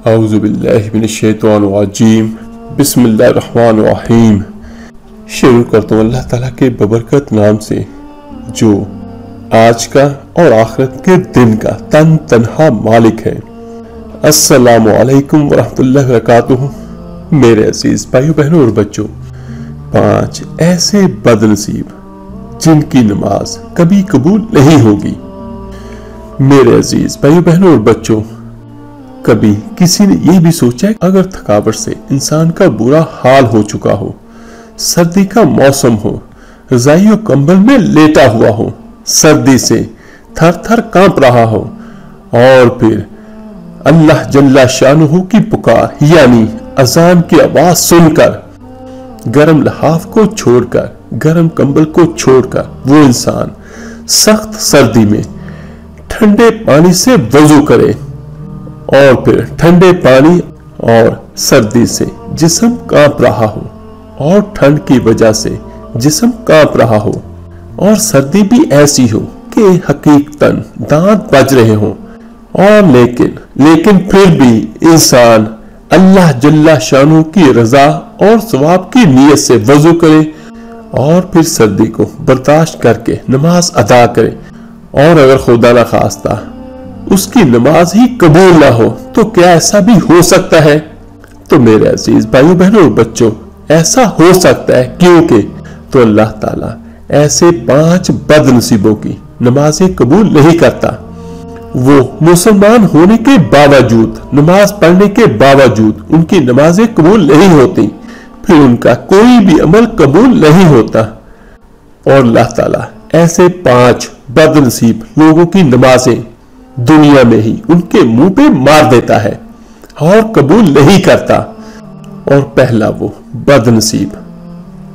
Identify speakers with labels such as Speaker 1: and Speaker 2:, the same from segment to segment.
Speaker 1: اعوذ باللہ من الشیطان الرجیم بسم اللہ الرحمن الرحیم۔ شروع کرتا ہوں اللہ تعالیٰ کے ببرکت نام سے جو آج کا اور آخرت کے دن کا تنہا مالک ہے۔ السلام علیکم ورحمۃ اللہ وبرکاتہ۔ میرے عزیز بھائیو بہنوں اور بچوں، 5 ایسے بد نصیب جن کی نماز کبھی قبول نہیں ہوگی۔ میرے عزیز بھائیو بہنوں اور بچوں، کبھی کسی نے یہ بھی سوچا ہے اگر تھکاوٹ سے انسان کا برا حال ہو چکا ہو، سردی کا موسم ہو، رضائی و کمبل میں لیٹا ہوا ہو، سردی سے تھر تھر کانپ رہا ہو، اور پھر اللہ جل شانہ کی پکار یعنی اذان کی آواز سن کر گرم لحاف کو چھوڑ کر، گرم کمبل کو چھوڑ کر وہ انسان سخت سردی میں ٹھنڈے پانی سے وضو کرے، اور پھر ٹھنڈے پانی اور سردی سے جسم کانپ رہا ہو، اور ٹھنڈ کی وجہ سے جسم کانپ رہا ہو، اور سردی بھی ایسی ہو کہ حقیقتاً دانت بج رہے ہوں، اور لیکن پھر بھی انسان اللہ جل شانہ کی رضا اور ثواب کی نیت سے وضو کرے، اور پھر سردی کو برداشت کر کے نماز ادا کرے، اور اگر خدا نخواستہ اس کی نماز ہی قبول نہ ہو تو کیا ایسا بھی ہو سکتا ہے؟ تو میرے عزیز بھائیو بہنوں اور بچوں، ایسا ہو سکتا ہے، کیونکہ تو اللہ تعالیٰ ایسے 5 بد نصیبوں کی نمازیں قبول نہیں کرتا۔ وہ مسلمان ہونے کے باوجود، نماز پڑھنے کے باوجود ان کی نمازیں قبول نہیں ہوتی، پھر ان کا کوئی بھی عمل قبول نہیں ہوتا، اور اللہ تعالیٰ ایسے 5 بد نصیب لوگوں کی نمازیں دنیا میں ہی ان کے منہ پہ مار دیتا ہے اور قبول نہیں کرتا۔ اور پہلا وہ بد نصیب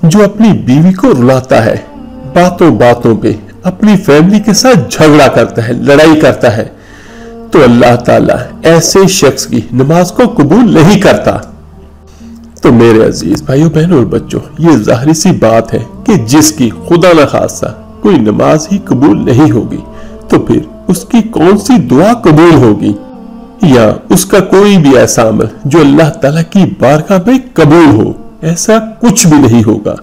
Speaker 1: جو اپنی بیوی کو رلاتا ہے، باتوں باتوں پہ اپنی فیملی کے ساتھ جھگڑا کرتا ہے، لڑائی کرتا ہے، تو اللہ تعالیٰ ایسے شخص کی نماز کو قبول نہیں کرتا۔ تو میرے عزیز بھائیوں بہنوں اور بچوں، یہ ظاہری سی بات ہے کہ جس کی خدا نخواستہ کوئی نماز ہی قبول نہیں ہوگی تو پھر اس کی کون سی دعا قبول ہوگی، یا اس کا کوئی بھی ایسا عمل جو اللہ تعالیٰ کی بارگاہ میں قبول ہو؟ ایسا کچھ بھی نہیں ہوگا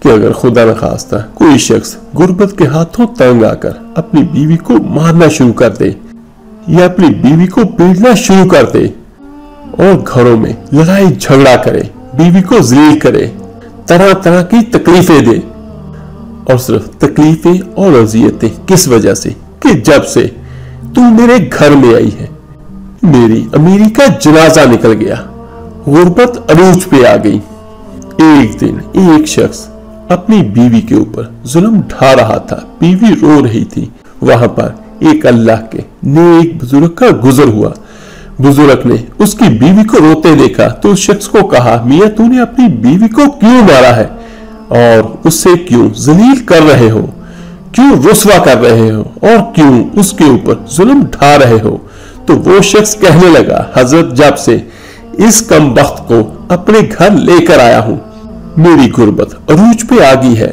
Speaker 1: کہ اگر خدا نخواستہ کوئی شخص غربت کے ہاتھوں تنگ آ کر اپنی بیوی کو مارنا شروع کر دے، یا اپنی بیوی کو پیٹنا شروع کر دے، اور گھروں میں لڑائی جھگڑا کرے، بیوی کو ذلیل کرے، طرح طرح کی تکلیفیں دے، اور صرف تکلیفیں اور اذیتیں کس وجہ سے کہ جب سے تو میرے گھر میں آئی ہے میری امیری کا جنازہ نکل گیا، غربت عروج پہ آ گئی۔ ایک دن ایک شخص اپنی بیوی کے اوپر ظلم ڈھا رہا تھا، بیوی رو رہی تھی، وہاں پر ایک اللہ کے نیک بزرگ کا گزر ہوا۔ بزرگ نے اس کی بیوی کو روتے دیکھا تو اس شخص کو کہا، میاں تو نے اپنی بیوی کو کیوں مارا ہے، اور اس سے کیوں ذلیل کر رہے ہو، کیوں رسوا کر رہے ہو، اور کیوں اس کے اوپر ظلم ڈھا رہے ہو؟ تو وہ شخص کہنے لگا، حضرت جب سے اس کم بخت کو اپنے گھر لے کر آیا ہوں میری غربت عروج پہ آ گئی ہے،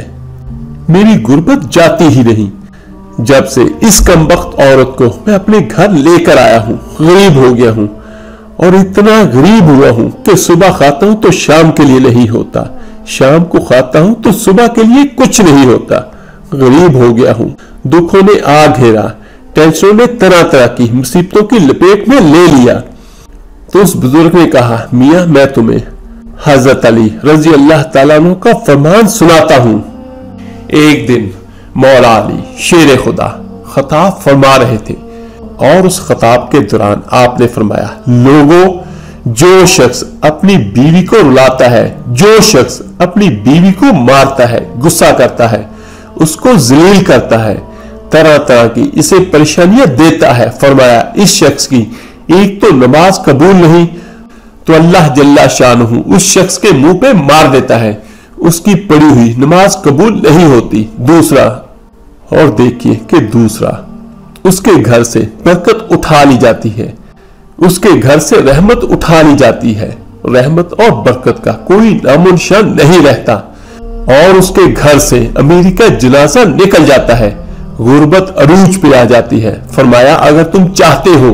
Speaker 1: میری غربت جاتی ہی نہیں۔ جب سے اس کم بخت عورت کو میں اپنے گھر لے کر آیا ہوں، غریب ہو گیا ہوں، اور اتنا غریب ہوا ہوں کہ صبح کھاتا ہوں تو شام کے لیے نہیں ہوتا، شام کو کھاتا ہوں تو صبح کے لیے کچھ نہیں ہوتا، غریب ہو گیا ہوں، دکھوں نے آ گھیرا، ٹینشنوں نے طرح طرح کی مصیبتوں کی لپیٹ میں لے لیا۔ تو اس بزرگ نے کہا، میاں میں تمہیں حضرت علی رضی اللہ تعالیٰ عنہ کا فرمان سناتا ہوں۔ ایک دن مولا علی شیر خدا خطاب فرما رہے تھے، اور اس خطاب کے دوران آپ نے فرمایا، لوگوں، جو شخص اپنی بیوی کو رلاتا ہے، جو شخص اپنی بیوی کو مارتا ہے، غصہ کرتا ہے، اس کو ذلیل کرتا ہے، طرح طرح کی اسے پریشانیاں دیتا ہے، فرمایا اس شخص کی ایک تو نماز قبول نہیں، تو اللہ جل شانہ اس شخص کے منہ پہ مار دیتا ہے، اس کی پڑھی ہوئی نماز قبول نہیں ہوتی۔ دوسرا، اور دیکھیے کہ دوسرا، اس کے گھر سے برکت اٹھا لی جاتی ہے، اس کے گھر سے رحمت اٹھا لی جاتی ہے، رحمت اور برکت کا کوئی نام و نشان نہیں رہتا، اور اس کے گھر سے امیری کا جنازہ نکل جاتا ہے، غربت عروج پہ آ جاتی ہے۔ فرمایا اگر تم چاہتے ہو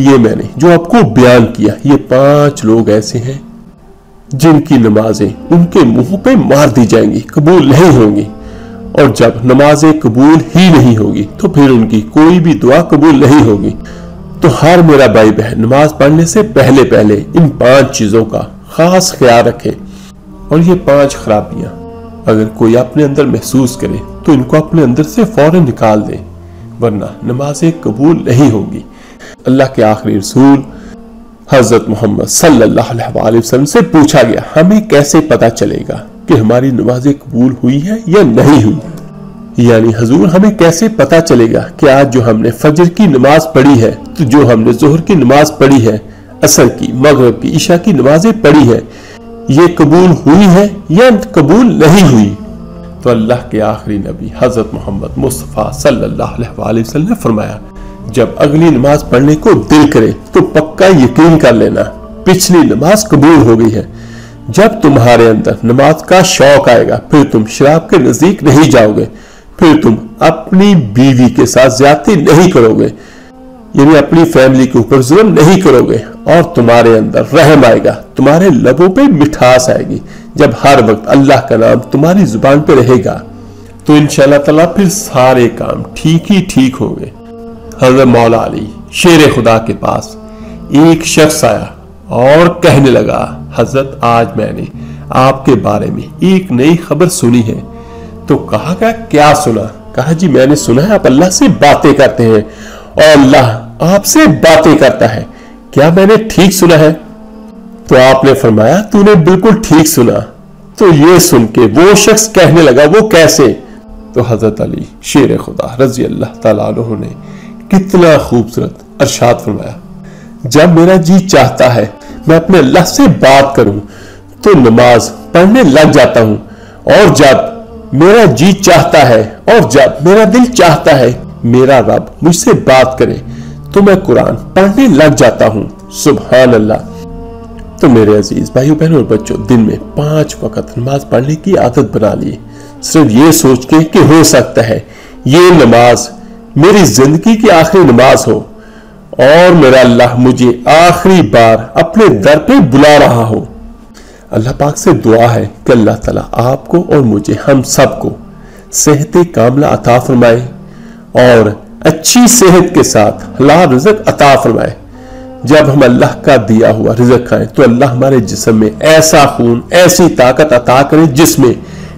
Speaker 1: یہ میں نے جو آپ کو بیان کیا، یہ 5 لوگ ایسے ہیں جن کی نمازیں ان کے منہ پہ مار دی جائیں گی، قبول نہیں ہوں گی، اور جب نمازیں قبول ہی نہیں ہوگی تو پھر ان کی کوئی بھی دعا قبول نہیں ہوگی۔ تو ہر میرا بھائی بہن نماز پڑھنے سے پہلے ان 5 چیزوں کا خاص خیال رکھے، اور یہ 5 خرابیاں اگر کوئی اپنے اندر محسوس کرے تو ان کو اپنے اندر سے فوراً نکال دے، ورنہ نمازیں قبول نہیں ہوگی۔ اللہ کے آخری رسول حضرت محمد صلی اللہ علیہ وسلم سے پوچھا گیا، ہمیں کیسے پتا چلے گا کہ ہماری نمازیں قبول ہوئی ہیں یا نہیں ہوئی؟ یعنی حضور ہمیں کیسے پتا چلے گا کہ آج جو ہم نے فجر کی نماز پڑھی ہے، تو جو ہم نے ظہر کی نماز پڑھی ہے، عصر کی، مغرب کی، عشاء کی نمازیں پڑھی ہیں، یہ قبول ہوئی ہے یا قبول نہیں ہوئی؟ تو اللہ کے آخری نبی حضرت محمد مصطفیٰ صلی اللہ علیہ وسلم نے فرمایا، جب اگلی نماز پڑھنے کو دل کرے تو پکا یقین کر لینا پچھلی نماز قبول ہو گئی ہے۔ جب تمہارے اندر نماز کا شوق آئے گا پھر تم شراب کے نزدیک نہیں جاؤ گے، پھر تم اپنی بیوی کے ساتھ زیادتی نہیں کرو گے، یعنی اپنی فیملی کے اوپر ظلم نہیں کرو گے، اور تمہارے اندر رحم آئے گا، تمہارے لبوں پہ مٹھاس آئے گی۔ جب ہر وقت اللہ کا نام تمہاری زبان پہ رہے گا تو انشاءاللہ تعالیٰ پھر سارے کام ٹھیک ہی ٹھیک ہوں گے۔ حضرت مولا علی شیر خدا کے پاس ایک شخص آیا اور کہنے لگا، حضرت آج میں نے آپ کے بارے میں ایک نئی خبر سنی ہے۔ تو کہا کہ کیا سنا؟ کہا جی میں نے سنا ہے آپ اللہ سے باتیں کرتے ہیں اور اللہ آپ سے باتیں کرتا ہے، کیا میں نے ٹھیک سنا ہے؟ تو آپ نے فرمایا تو نے بالکل ٹھیک سنا۔ تو یہ سن کے وہ شخص کہنے لگا وہ کیسے؟ تو حضرت علی شیر خدا رضی اللہ تعالیٰ عنہ نے کتنا خوبصورت ارشاد فرمایا، جب میرا جی چاہتا ہے میں اپنے اللہ سے بات کروں تو نماز پڑھنے لگ جاتا ہوں، اور جب میرا جی چاہتا ہے اور جب میرا دل چاہتا ہے میرا رب مجھ سے بات کرے تو میں قرآن پڑھنے لگ جاتا ہوں۔ سبحان اللہ۔ تو میرے عزیز بھائیوں بہنوں اور بچوں، دن میں 5 وقت نماز پڑھنے کی عادت بنا لیے، صرف یہ سوچ کے کہ ہو سکتا ہے یہ نماز میری زندگی کی آخری نماز ہو اور میرا اللہ مجھے آخری بار اپنے در پہ بلا رہا ہو۔ اللہ پاک سے دعا ہے کہ اللہ تعالیٰ آپ کو اور مجھے ہم سب کو صحت کاملہ عطا فرمائے اور اچھی صحت کے ساتھ حلال رزق عطا فرمائے۔ جب ہم اللہ کا دیا ہوا رزق کھائیں تو اللہ ہمارے جسم میں ایسا خون، ایسی طاقت عطا کرے جس میں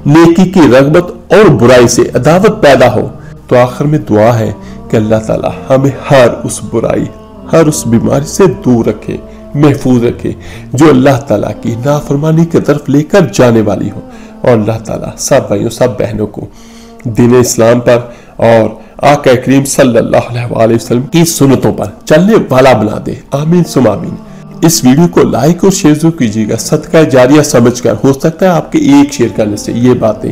Speaker 1: نیکی کی رغبت اور برائی سے عداوت پیدا ہو۔ تو آخر میں دعا ہے کہ اللہ تعالیٰ ہمیں ہر اس برائی، ہر اس بیماری سے دور رکھے، محفوظ رکھے جو اللہ تعالیٰ کی نافرمانی کی طرف لے کر جانے والی ہو، اور اللہ تعالیٰ سب بھائیوں سب بہنوں کو دین اسلام پر اور آقا کریم صلی اللہ علیہ وسلم کی سنتوں پر چلنے والا بنا دے۔ آمین ثم آمین۔ اس ویڈیو کو لائک اور شیئر ضرور کیجیے گا، صدقہ جاریہ سمجھ کر، ہو سکتا ہے آپ کے ایک شیئر کرنے سے یہ باتیں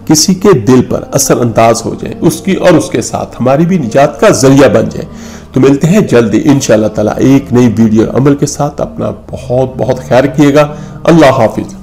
Speaker 1: کسی کے دل پر اثر انداز ہو جائیں، اس کی اور اس کے ساتھ ہماری بھی نجات کا ذریعہ بن جائے۔ تو ملتے ہیں جلدی انشاءاللہ تعالیٰ ایک نئی ویڈیو عمل کے ساتھ۔ اپنا بہت بہت خیال رکھیے گا۔ اللہ حافظ۔